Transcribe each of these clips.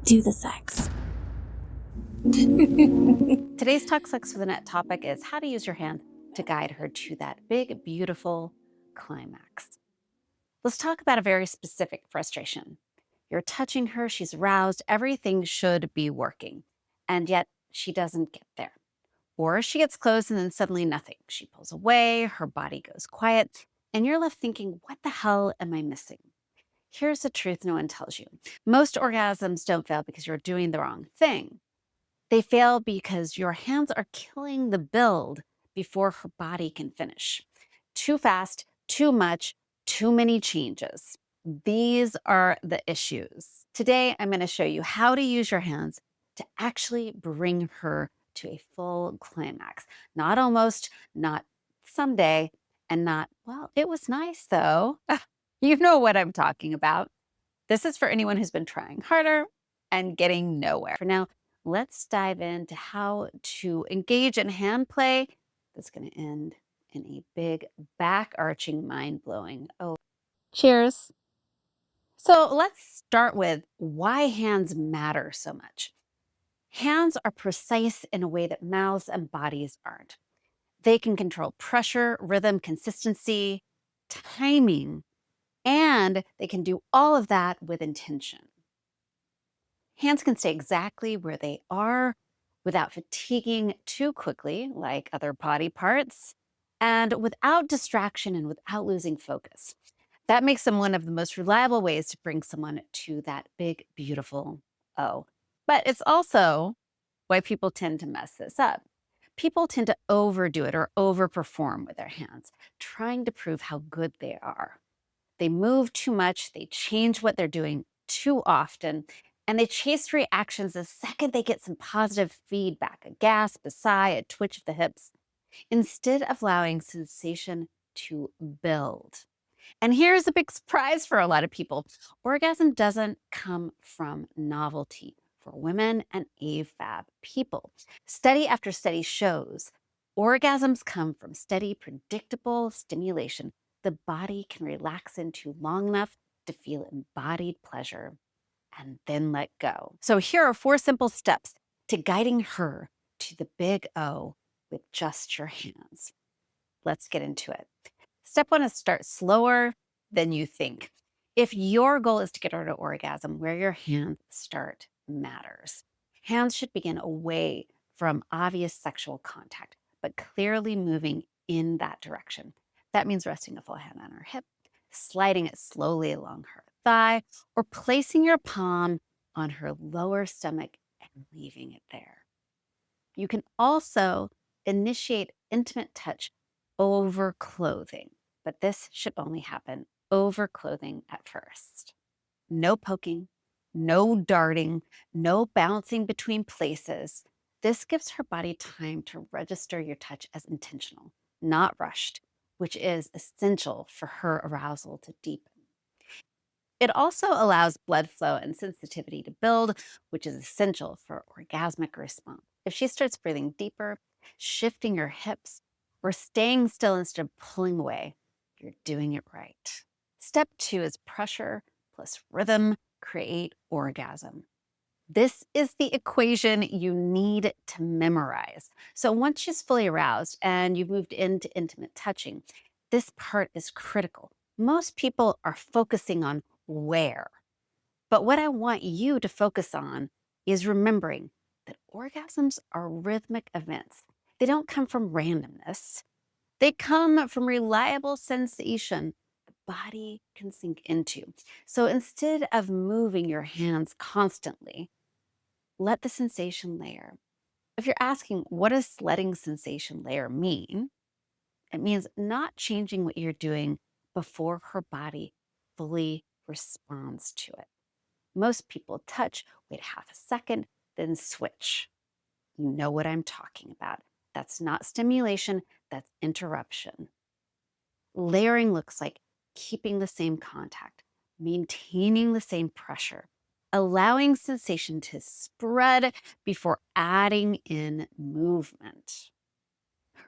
Do the sex. Today's Talk Sex with Annette topic is how to use your hand to guide her to that big, beautiful climax. Let's talk about a very specific frustration. You're touching her, she's aroused, everything should be working, and yet she doesn't get there. Or she gets close and then suddenly nothing. She pulls away, her body goes quiet, and you're left thinking, what the hell am I missing? Here's the truth no one tells you. Most orgasms don't fail because you're doing the wrong thing. They fail because your hands are killing the build before her body can finish. Too fast, too much, too many changes. These are the issues. Today, I'm going to show you how to use your hands to actually bring her to a full climax. Not almost, not someday, and not, well, it was nice though. You know what I'm talking about. This is for anyone who's been trying harder and getting nowhere. For now, let's dive into how to engage in hand play that's going to end in a big, back-arching, mind-blowing, oh, cheers. So let's start with why hands matter so much. Hands are precise in a way that mouths and bodies aren't. They can control pressure, rhythm, consistency, timing, and they can do all of that with intention. Hands can stay exactly where they are without fatiguing too quickly, like other body parts, and without distraction and without losing focus. That makes them one of the most reliable ways to bring someone to that big, beautiful O. But it's also why people tend to mess this up. People tend to overdo it or overperform with their hands, trying to prove how good they are. They move too much, they change what they're doing too often, and they chase reactions the second they get some positive feedback, a gasp, a sigh, a twitch of the hips, instead of allowing sensation to build. And here's a big surprise for a lot of people. Orgasm doesn't come from novelty for women and AFAB people. Study after study shows orgasms come from steady, predictable stimulation the body can relax into long enough to feel embodied pleasure and then let go. So here are 4 simple steps to guiding her to the big O with just your hands. Let's get into it. Step 1 is start slower than you think. If your goal is to get her to orgasm, where your hands start matters. Hands should begin away from obvious sexual contact, but clearly moving in that direction. That means resting a full hand on her hip, sliding it slowly along her thigh, or placing your palm on her lower stomach and leaving it there. You can also initiate intimate touch over clothing, but this should only happen over clothing at first. No poking, no darting, no bouncing between places. This gives her body time to register your touch as intentional, not rushed, which is essential for her arousal to deepen. It also allows blood flow and sensitivity to build, which is essential for orgasmic response. If she starts breathing deeper, shifting your hips, or staying still instead of pulling away, you're doing it right. Step 2 is pressure plus rhythm create orgasm. This is the equation you need to memorize. So once she's fully aroused and you've moved into intimate touching, this part is critical. Most people are focusing on where, but what I want you to focus on is remembering that orgasms are rhythmic events. They don't come from randomness. They come from reliable sensation the body can sink into. So instead of moving your hands constantly, let the sensation layer. If you're asking, what does letting sensation layer mean? It means not changing what you're doing before her body fully responds to it. Most people touch, wait half a second, then switch. You know what I'm talking about. That's not stimulation, that's interruption. Layering looks like keeping the same contact, maintaining the same pressure, allowing sensation to spread before adding in movement.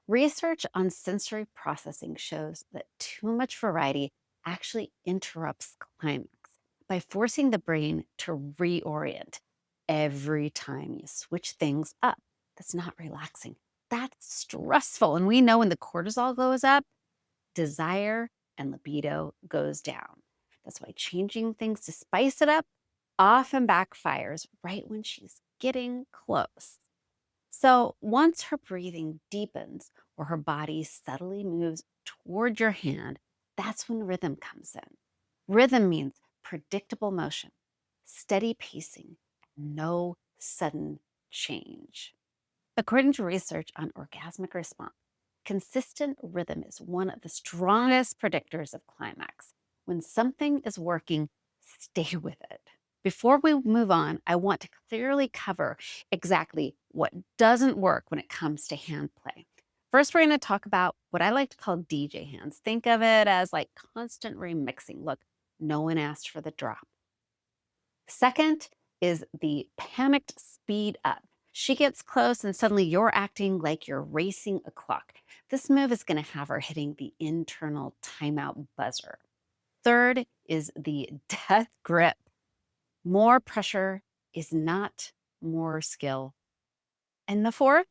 Research on sensory processing shows that too much variety actually interrupts climax by forcing the brain to reorient every time you switch things up. That's not relaxing. That's stressful. And we know when the cortisol goes up, desire and libido goes down. That's why changing things to spice it up often backfires right when she's getting close. So once her breathing deepens or her body subtly moves toward your hand, that's when rhythm comes in. Rhythm means predictable motion, steady pacing, no sudden change. According to research on orgasmic response, consistent rhythm is one of the strongest predictors of climax. When something is working, stay with it. Before we move on, I want to clearly cover exactly what doesn't work when it comes to hand play. First, we're going to talk about what I like to call DJ hands. Think of it as like constant remixing. Look, no one asked for the drop. Second is the panicked speed up. She gets close and suddenly you're acting like you're racing a clock. This move is going to have her hitting the internal timeout buzzer. Third is the death grip. More pressure is not more skill. And the fourth,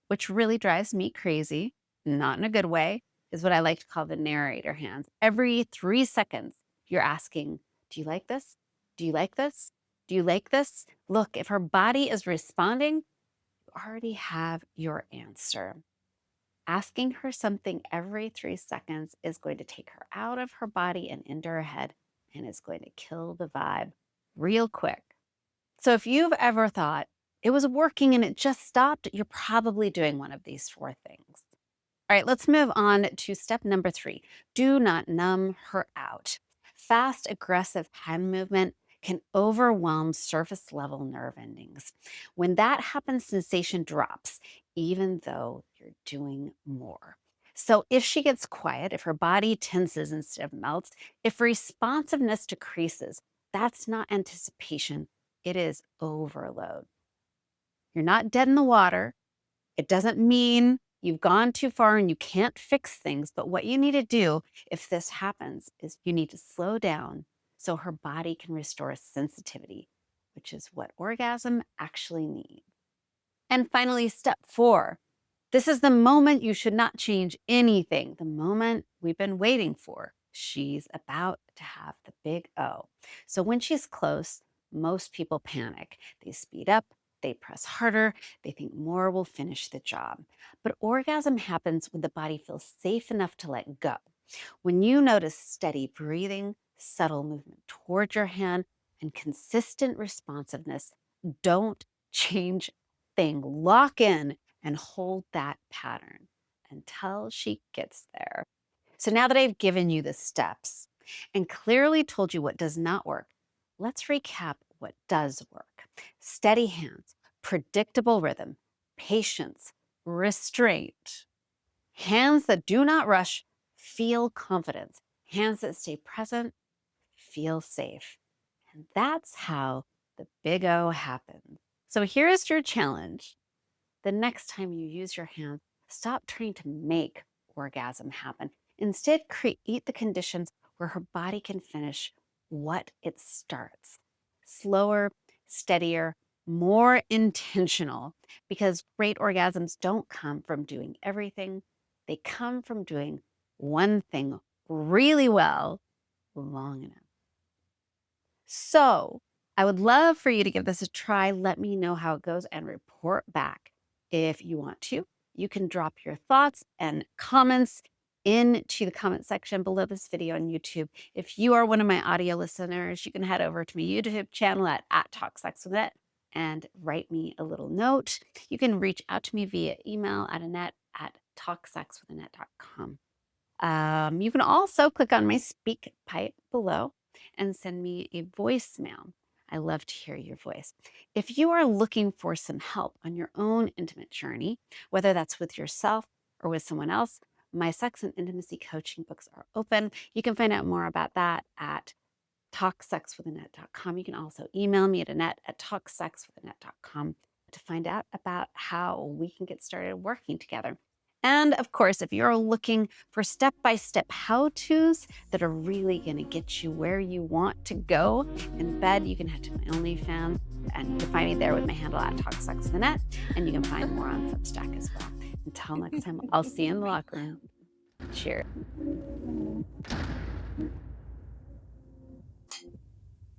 which really drives me crazy, not in a good way, is what I like to call the narrator hands. Every 3 seconds, you're asking, do you like this? Do you like this? Do you like this? Look, if her body is responding, you already have your answer. Asking her something every 3 seconds is going to take her out of her body and into her head and is going to kill the vibe real quick. So if you've ever thought it was working and it just stopped, you're probably doing one of these four things. All right, let's move on to step number 3. Do not numb her out. Fast, aggressive hand movement can overwhelm surface level nerve endings. When that happens, sensation drops, even though you're doing more. So if she gets quiet, if her body tenses instead of melts, if responsiveness decreases, that's not anticipation, it is overload. You're not dead in the water. It doesn't mean you've gone too far and you can't fix things. But what you need to do if this happens is you need to slow down so her body can restore sensitivity, which is what orgasm actually needs. And finally, step 4. This is the moment you should not change anything, the moment we've been waiting for. She's about to have the big O. So when she's close, most people panic. They speed up, they press harder, they think more will finish the job. But orgasm happens when the body feels safe enough to let go. When you notice steady breathing, subtle movement toward your hand, and consistent responsiveness, don't change thing. Lock in and hold that pattern until she gets there. So now that I've given you the steps and clearly told you what does not work, let's recap what does work. Steady hands, predictable rhythm, patience, restraint. Hands that do not rush, feel confidence. Hands that stay present, feel safe. And that's how the big O happens. So here is your challenge. The next time you use your hands, stop trying to make orgasm happen. Instead, create the conditions where her body can finish what it starts. Slower, steadier, more intentional, because great orgasms don't come from doing everything. They come from doing one thing really well, long enough. So I would love for you to give this a try. Let me know how it goes and report back. If you want to, you can drop your thoughts and comments into the comment section below this video on YouTube. If you are one of my audio listeners, you can head over to my YouTube channel at Talk Sex with Annette and write me a little note. You can reach out to me via email at Annette@talksexwithannette.com. You can also click on my speak pipe below and send me a voicemail. I love to hear your voice. If you are looking for some help on your own intimate journey, whether that's with yourself or with someone else, my sex and intimacy coaching books are open. You can find out more about that at talksexwithannette.com. You can also email me at Annette@talksexwithannette.com to find out about how we can get started working together. And of course, if you're looking for step-by-step how-tos that are really going to get you where you want to go in bed, you can head to my OnlyFans, and you can find me there with my handle at Talk Sex with Annette, and you can find more on Substack as well. Until next time, I'll see you in the locker room. Cheers.